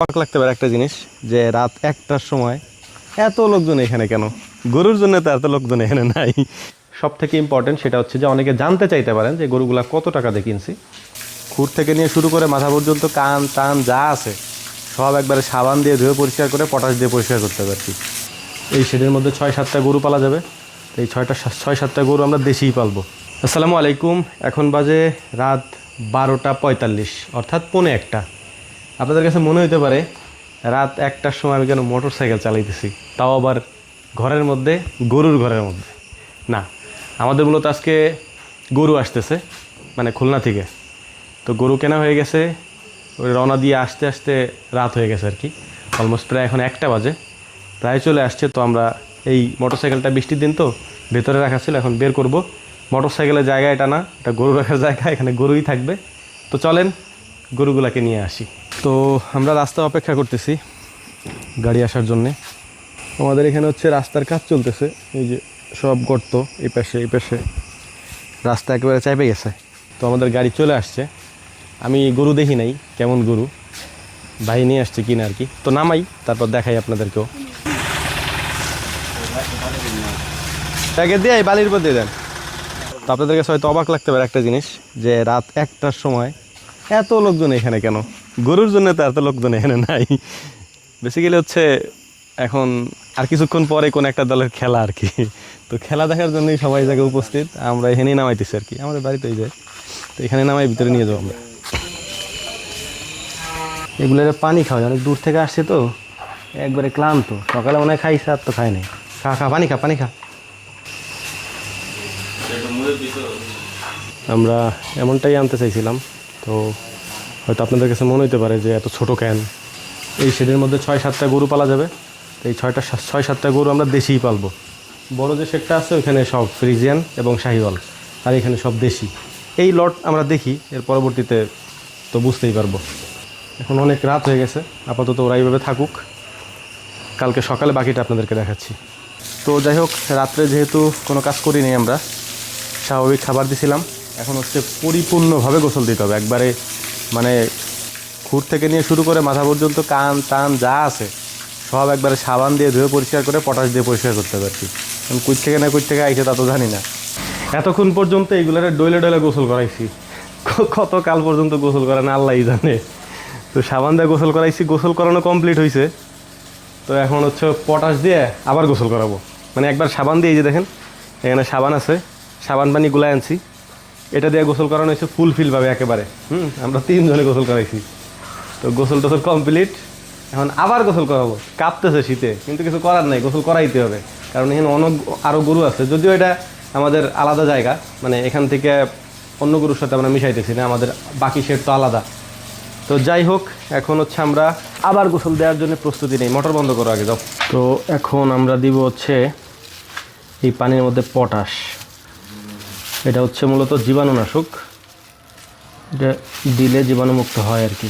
অবাক লাগতে পারে একটা জিনিস যে রাত ১টার সময় এত লোকজন এখানে কেন? গরুর জন্য তো এত লোকজন এখানে নাই। সব থেকে ইম্পর্টেন্ট সেটা হচ্ছে যে অনেকে জানতে চাইতে পারেন যে গরুগুলা কত টাকা দিয়ে কিনছি। খুর থেকে নিয়ে শুরু করে মাথা পর্যন্ত কান টান যা আছে সব একবারে সাবান দিয়ে ধুয়ে পরিষ্কার করে পটাশ দিয়ে পরিষ্কার করতে হবে আর কি। এই শেডের মধ্যে ৬-৭টা গরু পালা যাবে। তো এই ৬-৭টা গরু আমরা দেশেই পালবো। আসসালামু আলাইকুম। এখন বাজে রাত ১২টা ৪৫, অর্থাৎ ১:৫। আপনাদের কাছে মনে হতে পারে রাত ১টার সময় আমি কেন মোটর সাইকেল চালাইতেছি, তাও আবার ঘরের মধ্যে, গরুর ঘরের মধ্যে। না, আমাদের মূলত আজকে গরু আসতেছে, মানে খুলনা থেকে। তো গরু কেনা হয়ে গেছে, ওই রওনা দিয়ে আসতে আসতে রাত হয়ে গেছে আর কি। অলমোস্ট প্রায় এখন ১টা বাজে, প্রায় চলে আসছে। তো আমরা এই মোটর সাইকেলটা বৃষ্টির দিন তো ভেতরে রাখা ছিল, এখন বের করব। মোটর সাইকেলের জায়গা এটা না, এটা গরু রাখার জায়গা, এখানে গরুই থাকবে। তো চলেন গরুগুলাকে নিয়ে আসি। তো আমরা রাস্তা অপেক্ষা করতেছি গাড়ি আসার জন্যে। আমাদের এখানে হচ্ছে রাস্তার কাজ চলতেছে, এই যে সব গর্ত, এই পাশে রাস্তা একেবারে চাইপে গেছে। তো আমাদের গাড়ি চলে আসছে। আমি গরু দেখি নাই, কেমন গরু ভাই নিয়ে আসছে কিনা আর কি। তো নামাই, তারপর দেখাই আপনাদেরকেও। প্যাকে দিয়ে এই বালির উপর দিয়ে দেন। তো আপনাদের কাছে হয়তো অবাক লাগতে পারে একটা জিনিস যে রাত ১টার সময় এত লোকজন এখানে কেন? গরুর জন্য তো এত লোকজন এখানে নাই। বেসিক্যালি হচ্ছে এখন আর কিছুক্ষণ পরে কোন একটা দলের খেলা আর কি। তো খেলা দেখার জন্যই সবাই জায়গায় উপস্থিত। আমরা এখানেই নামাইতেছি আর কি, আমাদের বাড়িতেই যায়। তো এখানে নামাই ভিতরে নিয়ে যাবো আমরা। এগুলো পানি খাওয়া, অনেক দূর থেকে আসছে তো একবারে ক্লান্ত। সকালে মনে হয় খাইছে, আর তো খাই নাই। খা পানি খা। আমরা এমনটাই আনতে চাইছিলাম। তো হয়তো আপনাদের কাছে মনে হতে পারে যে এত ছোট ক্যান। এই শেডের মধ্যে ৬-৭টা গরু পালা যাবে। তো এই ৬-৭টা গরু আমরা দেশিই পালবো। বড় যে শেডটা আছে ওইখানে সব ফ্রিজিয়ান এবং শাহিওয়াল, আর এখানে সব দেশি। এই লট আমরা দেখি, এর পরবর্তীতে তো বুঝতেই পারবো। এখন অনেক রাত হয়ে গেছে, আপাতত ওরা এইভাবে থাকুক, কালকে সকালে বাকিটা আপনাদেরকে দেখাচ্ছি। তো যাই হোক, রাত্রে যেহেতু কোনো কাজ করি নেই, আমরা স্বাভাবিক খাবার দিছিলাম। এখন হচ্ছে পরিপূর্ণভাবে গোসল দিতে হবে একবারে, মানে খুর থেকে নিয়ে শুরু করে মাথা পর্যন্ত কান টান যা আছে সব একবারে সাবান দিয়ে ধুয়ে পরিষ্কার করে পটাশ দিয়ে পরিষ্কার করতে হবে আর কি। আমি কই থেকে আইছে তা তো জানি না। এতক্ষণ পর্যন্ত এইগুলোর ডইলে গোসল করাইছি, কত কাল পর্যন্ত গোসল করা না আল্লাহই জানে। তো সাবান দিয়ে গোসল করাইছি, গোসল করানো কমপ্লিট হয়েছে। তো এখন হচ্ছে পটাশ দিয়ে আবার গোসল করাবো। মানে একবার সাবান দিয়ে, এই যে দেখেন এখানে সাবান আছে, সাবান পানি গুলাই আনছি, এটা দিয়ে গোসল করানো হয়েছে ফুলফিলভাবে একেবারে। আমরা 3 জনে গোসল করাইছি। তো গোসল টোসল কমপ্লিট, এখন আবার গোসল করাবো। কাঁপতেছে শীতে, কিন্তু কিছু করার নাই, গোসল করাইতে হবে। কারণ এখানে অনেক আরও গরু আছে, যদিও এটা আমাদের আলাদা জায়গা, মানে এখান থেকে অন্য গরুর সাথে আমরা মিশাইতেছি না, আমাদের বাকি শেড তো আলাদা। তো যাই হোক, এখন হচ্ছে আমরা আবার গোসল দেওয়ার জন্য প্রস্তুতি নেই। মোটর বন্ধ করো আগে, যাও। তো এখন আমরা দিব হচ্ছে এই পানির মধ্যে পটাশ। এটা হচ্ছে মূলত জীবাণুনাশক, এটা দিলে জীবাণুমুক্ত হয় আর কি।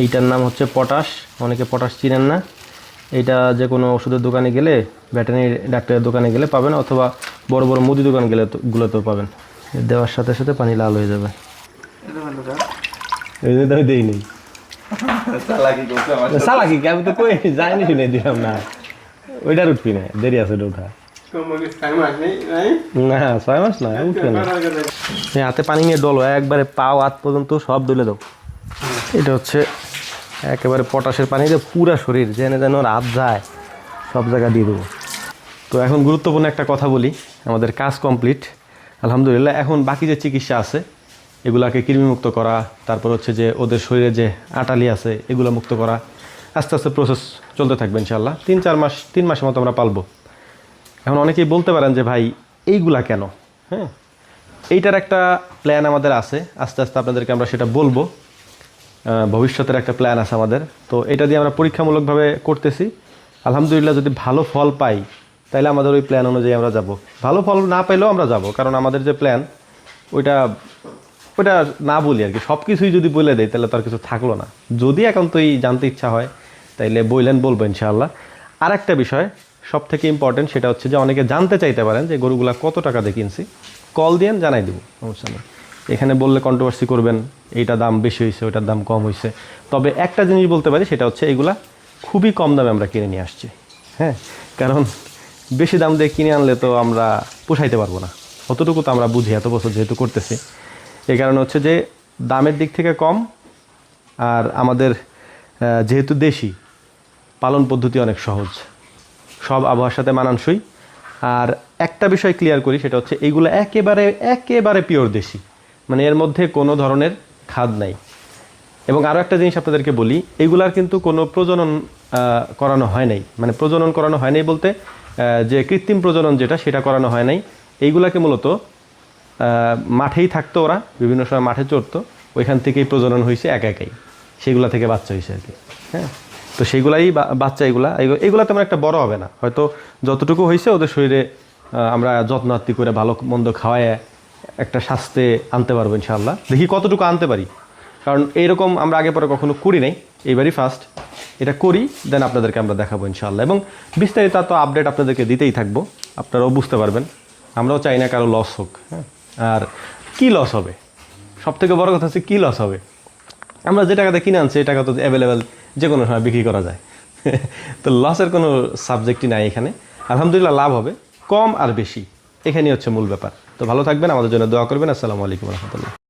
এইটার নাম হচ্ছে পটাশ। অনেকে পটাশ চিনেন না। এইটা যে কোনো ওষুধের দোকানে গেলে, ভেটেরিনারি ডাক্তারের দোকানে গেলে পাবেন, অথবা বড় বড় মুদি দোকান গেলে গুলোতেও পাবেন। দেওয়ার সাথে সাথে পানি লাল হয়ে যাবে। এই জন্য আমি দিই নি, চালাকি আমি তো কই যাইনি, শুনে দিলাম না। ওইটার উঠবি না, দেরি আছে ওটা উঠা। না 6 মাস না, উঠবে না। হাতে পানি নিয়ে ডলো, একবারে পাও হাত পর্যন্ত সব ডলে দাও। এটা হচ্ছে একেবারে পটাশের পানি দিয়ে পুরা শরীর যেন রাত যায় সব জায়গা দিয়ে দেবো। তো এখন গুরুত্বপূর্ণ একটা কথা বলি, আমাদের কাজ কমপ্লিট আলহামদুলিল্লাহ। এখন বাকি যে চিকিৎসা আছে এগুলাকে কৃমিমুক্ত করা, তারপর হচ্ছে যে ওদের শরীরে যে আটালি আছে এগুলো মুক্ত করা, আস্তে আস্তে প্রসেস চলতে থাকবে ইনশাল্লাহ। 3 মাসের মতো আমরা পালবো। এখন অনেকেই বলতে পারেন যে ভাই এইগুলা কেন? হ্যাঁ, এইটার একটা প্ল্যান আমাদের আছে, আস্তে আস্তে আপনাদেরকে আমরা সেটা বলবো। ভবিষ্যতের একটা প্ল্যান আছে আমাদের। তো এটা দিয়ে আমরা পরীক্ষামূলকভাবে করতেছি। আলহামদুলিল্লাহ, যদি ভালো ফল পাই তাহলে আমাদের ওই প্ল্যান অনুযায়ী আমরা যাব। ভালো ফল না পাইলেও আমরা যাব, কারণ আমাদের যে প্ল্যান ওইটা না বলি আর কি। সব কিছুই যদি বলে দেয় তাহলে তো আর কিছু থাকলো না। যদি একান্তই জানতে ইচ্ছা হয় তাইলে বলবো ইনশাআল্লাহ। আর একটা বিষয় সব থেকে ইম্পর্টেন্ট, সেটা হচ্ছে যে অনেকে জানতে চাইতে পারেন যে গরুগুলা কত টাকা দিয়ে কিনছি। কল দিয়ে জানাই দেবো, সমস্যা নেই। এখানে বললে কন্ট্রোভার্সি করবেন, এইটা দাম বেশি হয়েছে, ওইটার দাম কম হয়েছে। তবে একটা জিনিস বলতে পারি, সেটা হচ্ছে এগুলা খুবই কম দামে আমরা কিনে নিয়ে আসছি। হ্যাঁ, কারণ বেশি দাম দিয়ে কিনে আনলে তো আমরা পোষাইতে পারবো না, অতটুকু তো আমরা বুঝি, এত বছর যেহেতু করতেছি। এই কারণে হচ্ছে যে দামের দিক থেকে কম, আর আমাদের যেহেতু দেশি, পালন পদ্ধতি অনেক সহজ, সব আবহাওয়ার সাথে মানানসই। আর একটা বিষয় ক্লিয়ার করি, সেটা হচ্ছে এইগুলো একেবারে একেবারে পিওর দেশি, মানে এর মধ্যে কোনো ধরনের খাদ নাই। এবং আরও একটা জিনিস আপনাদেরকে বলি, এইগুলার কিন্তু কোনো প্রজনন করানো হয় নাই, মানে প্রজনন করানো হয় নাই বলতে যে কৃত্রিম প্রজনন যেটা, সেটা করানো হয় নাই। এইগুলাকে মূলত মাঠেই থাকতো, ওরা বিভিন্ন সময় মাঠে চড়তো, ওইখান থেকেই প্রজনন হয়েছে একাই, সেগুলা থেকে বাচ্চা হয়েছে আর কি। হ্যাঁ, তো সেইগুলাই বাচ্চা, এগুলা তেমন একটা বড় হবে না, হয়তো যতটুকু হয়েছে ওদের শরীরে আমরা যত্ন আত্তি করে ভালো মন্দ খাওয়ায় একটা স্বাস্থ্যে আনতে পারবো ইনশাআল্লাহ। দেখি কতটুকু আনতে পারি, কারণ এইরকম আমরা আগে পরে কখনো করি নাই, এইবারই ফার্স্ট এটা করি, দেন আপনাদেরকে আমরা দেখাবো ইনশাআল্লাহ। এবং বিস্তারিত তো আপডেট আপনাদেরকে দিতেই থাকবো, আপনারাও বুঝতে পারবেন। আমরাও চাই না কারো লস হোক। হ্যাঁ, আর কি লস হবে, সবথেকে বড় কথা হচ্ছে কি লস হবে, আমরা যে টাকাতে কিনে আনছি এই টাকা তো অ্যাভেলেবেল, যে কোনো সময় বিক্রি করা যায়। তো লসের কোনো সাবজেক্টই নাই এখানে। আলহামদুলিল্লাহ লাভ হবে, কম আর বেশি, এখানেই হচ্ছে মূল ব্যাপার। তো ভালো থাকবেন, আমাদের জন্য দোয়া করবেন। আসসালামু আলাইকুম রহমতুল্লাহ।